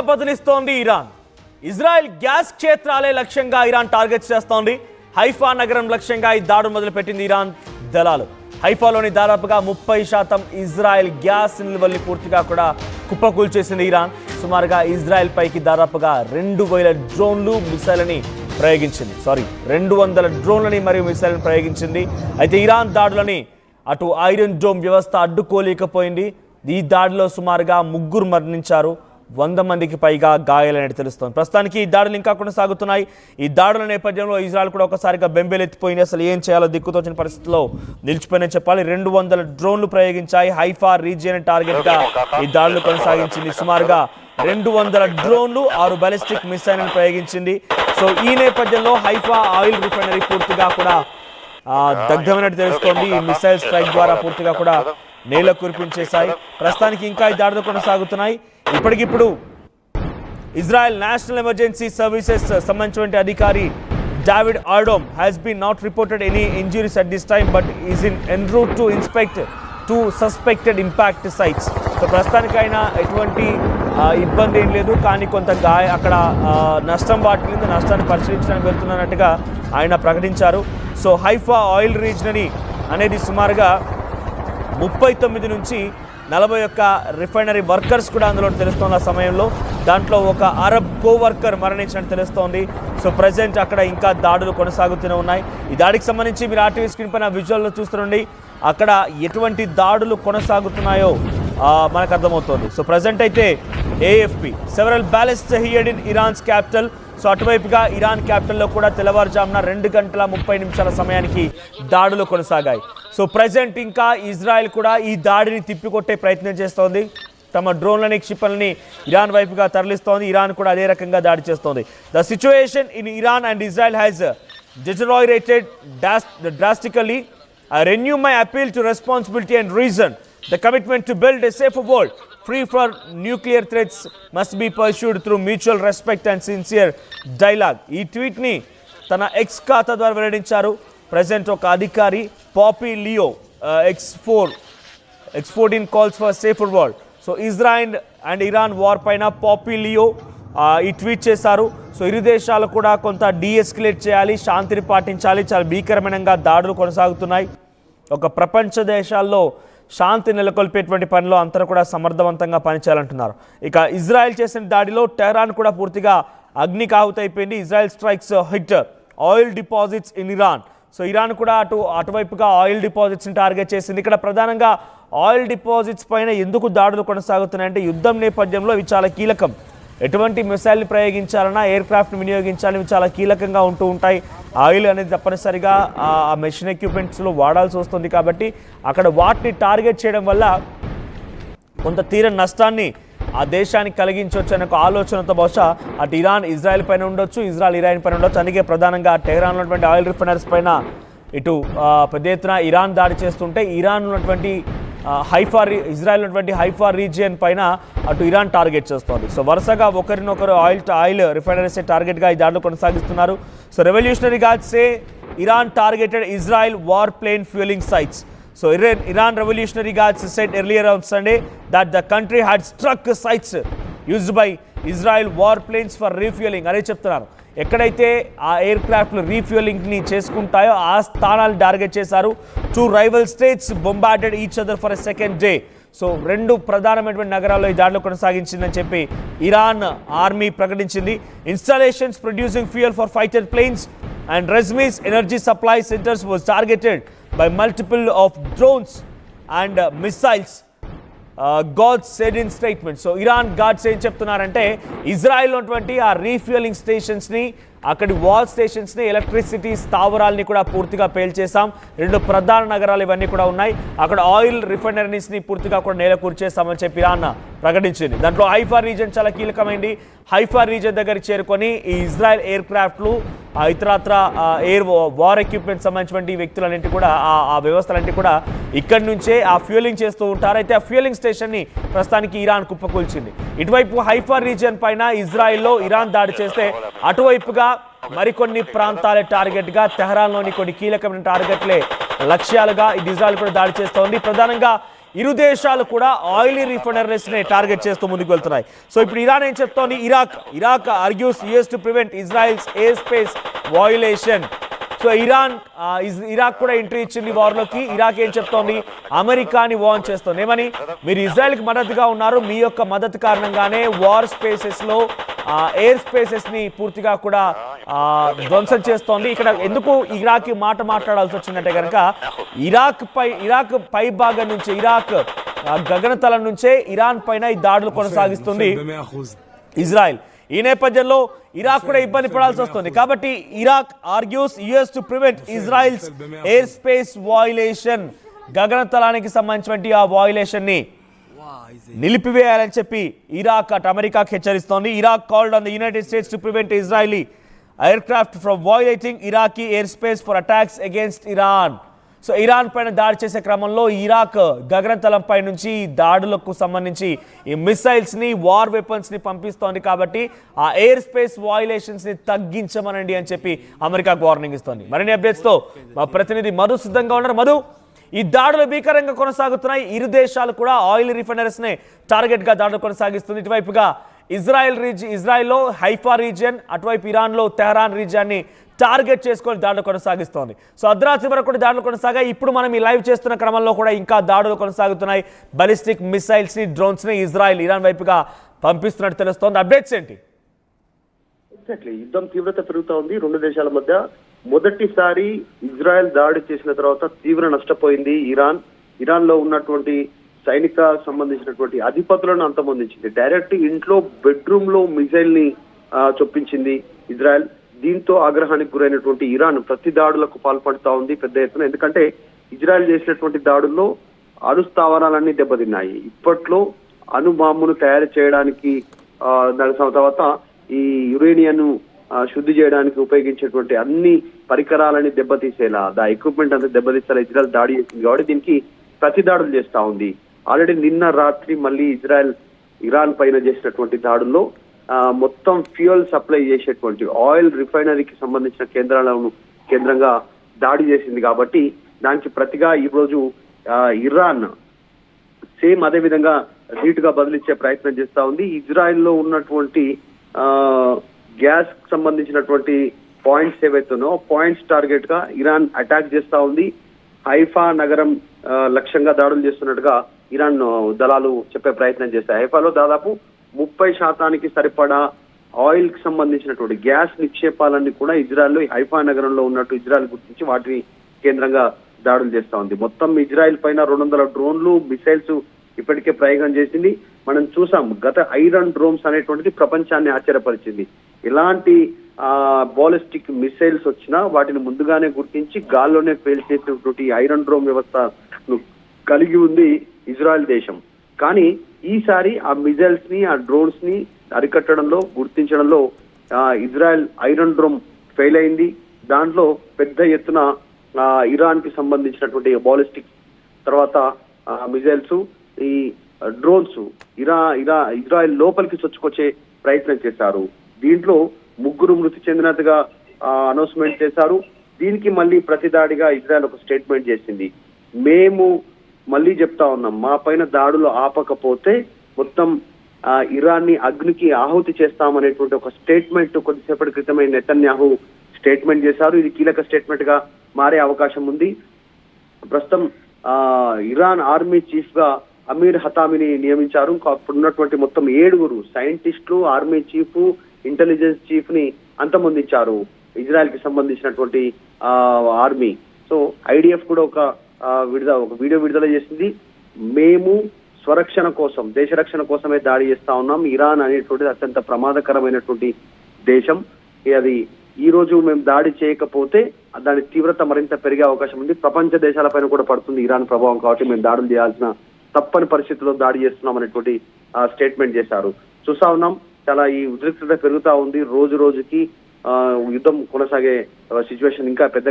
బదులిస్తోంది Iran. Israel gas క్షేత్రాలే లక్ష్యంగా Iran target చేస్తోంది. Haifa నగరం లక్ష్యంగా ఈ దాడులు మొదలుపెట్టింది ఇరాన్ దళాలు. హైఫాలోని దాదాపుగా 30% ఇజ్రాయెల్ గ్యాస్ నిల్వల్ని పూర్తిగా కూడా కుప్పకూల్చేసింది ఇరాన్. సుమారుగా ఇజ్రాయెల్ పైకి దాదాపుగా 200 డ్రోన్లు మిసైల్ని ప్రయోగించింది. 200 డ్రోన్లని మరియు మిసైల్ని ప్రయోగించింది. అయితే ఇరాన్ దాడులని అటు ఐరన్ డోమ్ వ్యవస్థ అడ్డుకోలేకపోయింది. ఈ దాడిలో సుమారుగా 3 మరణించారు, 100 మందికి పైగా గాయాలని తెలుస్తోంది. ప్రస్తుతానికి ఈ దాడులు ఇంకా కొనసాగుతున్నాయి. ఈ దాడుల నేపథ్యంలో ఇజ్రాయెల్ కూడా ఒకసారిగా బెంబేలెత్తిపోయింది. అసలు ఏం చేయాలో దిక్కుతోచిన పరిస్థితిలో నిలిచిపోయినని చెప్పాలి. 200 డ్రోన్లు ప్రయోగించాయి. హైఫా రీజియన్ టార్గెట్గా ఈ దాడులు కొనసాగించింది. సుమారుగా 200 డ్రోన్లు, 6 బాలిస్టిక్ మిసైల్ను ప్రయోగించింది. సో ఈ నేపథ్యంలో హైఫా ఆయిల్ రిఫైనరీ పూర్తిగా కూడా దగ్ధమైనట్టు తెలుస్తోంది. ఈ మిసైల్ స్ట్రైక్ ద్వారా పూర్తిగా కూడా నేల కురిపించేశాయి. ప్రస్తుతానికి ఇంకా ఈ దాడులు కొనసాగుతున్నాయి. ఇప్పటికిప్పుడు ఇజ్రాయెల్ నేషనల్ ఎమర్జెన్సీ సర్వీసెస్ సంబంధించిన అధికారి David Adom has been not reported any injuries at this time but is en route to inspect 2 suspected impact sites. So ప్రస్తుతానికైనా ఎటువంటి ఇబ్బంది ఏం లేదు, కానీ కొంత అక్కడ నష్టం వాటిల్లింది, నష్టాన్ని పరిశీలించడానికి వెళ్తున్నట్టుగా ఆయన ప్రకటించారు. సో హైఫా ఆయిల్ రీజనరీ అనేది సుమారుగా 39 నుంచి 41 రిఫైనరీ వర్కర్స్ కూడా అందులో తెలుస్తోంది. ఆ సమయంలో దాంట్లో ఒక అరబ్ కోవర్కర్ మరణించినట్టు తెలుస్తోంది. సో ప్రజెంట్ అక్కడ ఇంకా దాడులు కొనసాగుతూనే ఉన్నాయి. ఈ దాడికి సంబంధించి మీరు ఆర్టీవీ స్క్రీన్ పైన విజువల్లో చూస్తుండండి. అక్కడ ఎటువంటి దాడులు కొనసాగుతున్నాయో మనకు అర్థమవుతోంది. సో ప్రజెంట్ అయితే AFP several ballistic heard in Iran's capital. So అటువైపుగా ఇరాన్ క్యాపిటల్లో కూడా తెల్లవారుజామున 2 గంటల 30 నిమిషాల సమయానికి దాడులు కొనసాగాయి. సో ప్రజెంట్ ఇంకా ఇజ్రాయెల్ కూడా ఈ దాడిని తిప్పికొట్టే ప్రయత్నం చేస్తోంది. తమ డ్రోన్లని, క్షిపణులని ఇరాన్ వైపుగా తరలిస్తోంది. ఇరాన్ కూడా అదే రకంగా దాడి చేస్తోంది. The situation in Iran and Israel has deteriorated drastically. I renew my appeal to responsibility and reason. The commitment to build a safer world free from nuclear threats must be pursued through mutual respect and sincere dialogue. ఈ ట్వీట్ని తన X ఖాతా ద్వారా వెల్లడించారు. Present ఒక అధికారి poppy Leo X14 calls for a safer world. So Israel and Iran war పైన poppy Leo ఈ tweet చేశారు. సో ఇరు దేశాలు కూడా కొంత డీఎస్కలేట్ చేయాలి, శాంతిని పాటించాలి. చాలా భీకరమైన దాడులు కొనసాగుతున్నాయి. ఒక ప్రపంచ దేశాల్లో శాంతి నెలకొల్పేటువంటి పనిలో అందరూ కూడా సమర్థవంతంగా పనిచేయాలంటున్నారు. ఇక ఇజ్రాయెల్ చేసిన దాడిలో టెహరాన్ కూడా పూర్తిగా అగ్నికాహుతైపోయింది. Israel strikes hit oil deposits in Iran. So Iran కూడా అటువైపుగా ఆయిల్ డిపాజిట్స్ని టార్గెట్ చేసింది. ఇక్కడ ప్రధానంగా ఆయిల్ డిపాజిట్స్ పైన ఎందుకు దాడులు కొనసాగుతున్నాయంటే యుద్ధం నేపథ్యంలో ఇవి చాలా కీలకం. ఎటువంటి మిసైల్ని ప్రయోగించాలన్నా, ఎయిర్ క్రాఫ్ట్ని వినియోగించాలని ఇవి చాలా కీలకంగా ఉంటూ ఉంటాయి. ఆయిల్ అనేది తప్పనిసరిగా ఆ మెషిన్ ఎక్విప్మెంట్స్లో వాడాల్సి వస్తుంది. కాబట్టి అక్కడ వాటిని టార్గెట్ చేయడం వల్ల కొంత తీరని నష్టాన్ని ఆ దేశానికి కలిగించవచ్చు అనే ఒక ఆలోచనతో బహుశా అటు ఇరాన్ ఇజ్రాయెల్ పైన ఉండొచ్చు, ఇజ్రాయెల్ ఇరాన్ పైన ఉండొచ్చు. అందుకే ప్రధానంగా టెహరాన్ ఉన్నటువంటి ఆయిల్ రిఫైనరీస్ పైన ఇటు పెద్ద ఎత్తున ఇరాన్ దాడి చేస్తుంటే ఇరాన్ ఉన్నటువంటి ఇజ్రాయెల్ ఉన్నటువంటి హైఫా రీజియన్ పైన అటు ఇరాన్ టార్గెట్ చేస్తోంది. సో వరుసగా ఒకరినొకరు ఆయిల్ రిఫైనరీస్ టార్గెట్గా ఈ దాడులు కొనసాగిస్తున్నారు. So Revolutionary Guards say Iran targeted Israel war plane fuelling sites. So Iran Revolutionary Guards said earlier on Sunday that the country had struck sites used by Israel warplanes for refueling. అదే చెప్తున్నారు. ఎక్కడైతే ఆ air క్రాఫ్ట్లు రీఫ్యూలింగ్ని చేసుకుంటాయో ఆ స్థానాలు target చేశారు. 2 rival states bombarded each other for a second day. So 2 ప్రధానమైనటువంటి నగరాల్లో ఈ దాడులు కొనసాగించిందని చెప్పి ఇరాన్ ఆర్మీ ప్రకటించింది. Installations producing fuel for fighter planes and Rezmi's energy supply centers was targeted by multiple of drones and missiles. Guards said in statement. So Iran guards ఏం చెప్తున్నారంటే Israel ఉన్నటువంటి ఆ రీఫ్యూయలింగ్ స్టేషన్స్ని, అక్కడి వాల్ స్టేషన్స్ని, ఎలక్ట్రిసిటీ స్థావరాలని కూడా పూర్తిగా పేల్చేసాం. 2 ప్రధాన నగరాలు ఇవన్నీ కూడా ఉన్నాయి. అక్కడ ఆయిల్ రిఫైనరీస్ని పూర్తిగా కూడా నేల కూర్చేస్తామని చెప్పి ఇరాన్ ప్రకటించింది. దాంట్లో హైఫా రీజన్ చాలా కీలకమైంది. హైఫా రీజన్ దగ్గరికి చేరుకొని ఈ ఇజ్రాయెల్ ఎయిర్ క్రాఫ్ట్లు, ఇతరత్ర ఎయిర్ వార్ ఎక్విప్మెంట్ సంబంధించినటువంటి వ్యక్తులన్నింటి కూడా ఆ వ్యవస్థలన్నింటి కూడా ఇక్కడి నుంచే ఆ ఫ్యూలింగ్ చేస్తూ ఉంటారు. అయితే ఆ ఫ్యూలింగ్ స్టేషన్ని ప్రస్తుతానికి ఇరాన్ కుప్పకూల్చింది. ఇటువైపు హైఫా రీజియన్ పైన ఇజ్రాయెల్లో ఇరాన్ దాడి చేస్తే అటువైపుగా మరికొన్ని ప్రాంతాలే టార్గెట్గా, తెహరాన్లోని కొన్ని కీలకమైన టార్గెట్లే లక్ష్యాలుగా ఇజ్రాయెల్ కూడా దాడి చేస్తోంది. ప్రధానంగా ఇరు దేశాలు కూడా ఆయిలీ రిఫైనరీస్ ని టార్గెట్ చేస్తూ ముందుకు వెళ్తున్నాయి. సో ఇప్పుడు ఇరాన్ ఏం చెప్తోంది, Iraq argues US to prevent Israel's air space violation. So Iraq కూడా ఎంట్రీ ఇచ్చింది వార్లోకి. ఇరాక్ ఏం చెప్తోంది, అమెరికాని వార్న్ చేస్తోంది. ఏమని, మీరు ఇజ్రాయెల్కి మద్దతుగా ఉన్నారు, మీ యొక్క మద్దతు కారణంగానే వార్ స్పేసెస్లో ఎయిర్ స్పేసెస్ని పూర్తిగా కూడా ధ్వంసం చేస్తోంది. ఇక్కడ ఎందుకు ఇరాక్ మాట మాట్లాడాల్సి వచ్చిందంటే కనుక ఇరాక్ పై భాగం నుంచి, ఇరాక్ గగనతలం నుంచే ఇరాన్ పైన ఈ దాడులు కొనసాగిస్తుంది ఇజ్రాయెల్. ఈ నేపథ్యంలో ఇరాక్ కూడా ఇబ్బంది పడాల్సి వస్తుంది. కాబట్టి Iraq argues US to prevent Israel's air space violation, గగనతలానికి సంబంధించినటువంటి ఆ వయోలేషన్ ని నిలిపివేయాలని చెప్పి ఇరాక్ అటు అమెరికాకి హెచ్చరిస్తోంది. Iraq called on the United States to prevent Israeli aircraft from violating Iraqi air space for attacks against Iran. So Iran పైన దాడి చేసే క్రమంలో ఇరాక్ గగనతలం పై నుంచి దాడులకు సంబంధించి ఈ మిసైల్స్ ని, వార్ వెపన్స్ ని పంపిస్తోంది. కాబట్టి ఆ ఎయిర్ స్పేస్ వయోలేషన్స్ ని తగ్గించమనండి అని చెప్పి అమెరికాకు వార్నింగ్ ఇస్తోంది. మరిన్ని అప్డేట్స్ తో మా ప్రతినిధి మధు సిద్ధంగా ఉన్నారు. మధు, ఈ దాడులు భీకరంగా కొనసాగుతున్నాయి. ఇరు దేశాలు కూడా ఆయిల్ రిఫైనరీస్ నే టార్గెట్ గా దాడులు కొనసాగిస్తుంది. ఇటువైపుగా ఇజ్రాయెల్లో హైఫా రీజియన్, అటువైపు ఇరాన్లో తెహరాన్ రీజియన్ని టార్గెట్ చేసుకొని దాడులు కొనసాగిస్తోంది. సో అర్ధరాత్రి వరకు కూడా దాడులు కొనసాగాయి. ఇప్పుడు మనం ఈ లైవ్ చేస్తున్న క్రమంలో కూడా ఇంకా దాడులు కొనసాగుతున్నాయి. బలిస్టిక్ మిసైల్స్ ని, డ్రోన్స్ ని ఇరాన్ వైపుగా పంపిస్తున్నట్టు తెలుస్తోంది. అప్డేట్స్ ఏంటి? ఎగ్జాక్ట్లీ, యుద్ధం తీవ్రత పెరుగుతా ఉంది రెండు దేశాల మధ్య. మొదటిసారి ఇజ్రాయెల్ దాడి చేసిన తర్వాత తీవ్ర నష్టపోయింది ఇరాన్ లో ఉన్నటువంటి సైనిక సంబంధించినటువంటి అధిపతులను అంతమొందించింది. డైరెక్ట్ ఇంట్లో బెడ్రూమ్ లో మిసైల్ ని చొప్పించింది ఇజ్రాయెల్. దీంతో ఆగ్రహానికి గురైనటువంటి ఇరాన్ ప్రతి దాడులకు పాల్పడుతా ఉంది పెద్ద ఎత్తున. ఎందుకంటే ఇజ్రాయెల్ చేసినటువంటి దాడుల్లో అణు స్థావరాలన్నీ దెబ్బతిన్నాయి. ఇప్పట్లో అణు బాంబును తయారు చేయడానికి దాని తర్వాత ఈ యురేనియం శుద్ధి చేయడానికి ఉపయోగించేటువంటి అన్ని పరికరాలని దెబ్బతీసేలా, ఎక్విప్మెంట్ అంతా దెబ్బతీసేలా ఇజ్రాయెల్ దాడి చేసింది. కాబట్టి దీనికి ప్రతి దాడులు చేస్తా ఉంది. ఆల్రెడీ నిన్న రాత్రి మళ్ళీ ఇరాన్ పైన చేసినటువంటి దాడుల్లో మొత్తం ఫ్యూయల్ సప్లై చేసేటువంటి ఆయిల్ రిఫైనరీకి సంబంధించిన కేంద్రంగా దాడి చేసింది. కాబట్టి దానికి ప్రతిగా ఈ రోజు ఇరాన్ సేమ్ అదే విధంగా ధీటుగా బదిలిచ్చే ప్రయత్నం చేస్తా ఉంది. ఇజ్రాయెల్లో ఉన్నటువంటి గ్యాస్ సంబంధించినటువంటి పాయింట్స్ ఏవైతున్నాయో పాయింట్స్ టార్గెట్ గా ఇరాన్ అటాక్ చేస్తా ఉంది. హైఫా నగరం లక్ష్యంగా దాడులు చేస్తున్నట్టుగా ఇరాన్ దళాలు చెప్పే ప్రయత్నం చేస్తాయి. హైఫాలో దాదాపు 30% సరిపడా ఆయిల్ కి సంబంధించినటువంటి గ్యాస్ నిక్షేపాలన్నీ కూడా ఇజ్రాయెల్లో హైఫా నగరంలో ఉన్నట్టు ఇజ్రాయెల్ గుర్తించి వాటిని కేంద్రంగా దాడులు చేస్తా ఉంది. మొత్తం ఇజ్రాయెల్ పైన 200 డ్రోన్లు, మిసైల్స్ ఇప్పటికే ప్రయోగం చేసింది. మనం చూసాం, గత ఐరన్ డ్రోమ్స్ అనేటువంటిది ప్రపంచాన్ని ఆశ్చర్యపరిచింది. ఎలాంటి బాలిస్టిక్ మిసైల్స్ వచ్చినా వాటిని ముందుగానే గుర్తించి గాల్లోనే పేల్చేసినటువంటి ఐరన్ డ్రోమ్ వ్యవస్థను కలిగి ఉంది ఇజ్రాయెల్ దేశం. కానీ ఈసారి ఆ మిసైల్స్ ని, ఆ డ్రోన్స్ ని అరికట్టడంలో, గుర్తించడంలో ఇజ్రాయెల్ ఐరన్ డ్రోమ్ ఫెయిల్ అయింది. దాంట్లో పెద్ద ఎత్తున ఇరాన్ కి సంబంధించినటువంటి బాలిస్టిక్ తర్వాత మిసైల్స్, ఈ డ్రోన్స్ ఇజ్రాయెల్ లోపలికి చొచ్చుకొచ్చే ప్రయత్నం చేశారు. దీంట్లో 3 మృతి చెందినట్టుగా అనౌన్స్మెంట్ చేశారు. దీనికి మళ్ళీ ప్రతిదాడిగా ఇజ్రాయెల్ ఒక స్టేట్మెంట్ చేసింది. మేము మళ్ళీ చెప్తా ఉన్నాం, మా పైన దాడులు ఆపకపోతే మొత్తం ఇరాన్ ని అగ్నికి ఆహుతి చేస్తామనేటువంటి ఒక స్టేట్మెంట్ కొద్దిసేపటి క్రితమే నెతన్యాహు స్టేట్మెంట్ చేశారు. ఇది కీలక స్టేట్మెంట్ గా మారే అవకాశం ఉంది. ప్రస్తుతం ఇరాన్ ఆర్మీ చీఫ్ గా అమీర్ హతామిని నియమించారు. అప్పుడున్నటువంటి మొత్తం 7 సైంటిస్టులు, ఆర్మీ చీఫ్, ఇంటెలిజెన్స్ చీఫ్ ని అంతమొందించారు ఇజ్రాయెల్ కి సంబంధించినటువంటి ఆర్మీ. సో ఐడిఎఫ్ కూడా ఒక వీడియో విడుదల చేసింది. మేము స్వరక్షణ కోసం, దేశ రక్షణ కోసమే దాడి చేస్తా ఉన్నాం. ఇరాన్ అనేటువంటిది అత్యంత ప్రమాదకరమైనటువంటి దేశం. అది ఈ రోజు మేము దాడి చేయకపోతే దాని తీవ్రత మరింత పెరిగే అవకాశం ఉంది. ప్రపంచ దేశాలపైన కూడా పడుతుంది ఇరాన్ ప్రభావం. కాబట్టి మేము దాడులు చేయాల్సిన తప్పని పరిస్థితుల్లో దాడి చేస్తున్నాం అనేటువంటి స్టేట్మెంట్ చేశారు. చూస్తా ఉన్నాం, చాలా ఈ ఉద్రిక్తత పెరుగుతా ఉంది. రోజు రోజుకి యుద్ధం కొనసాగే సిచ్యువేషన్ ఇంకా పెద్ద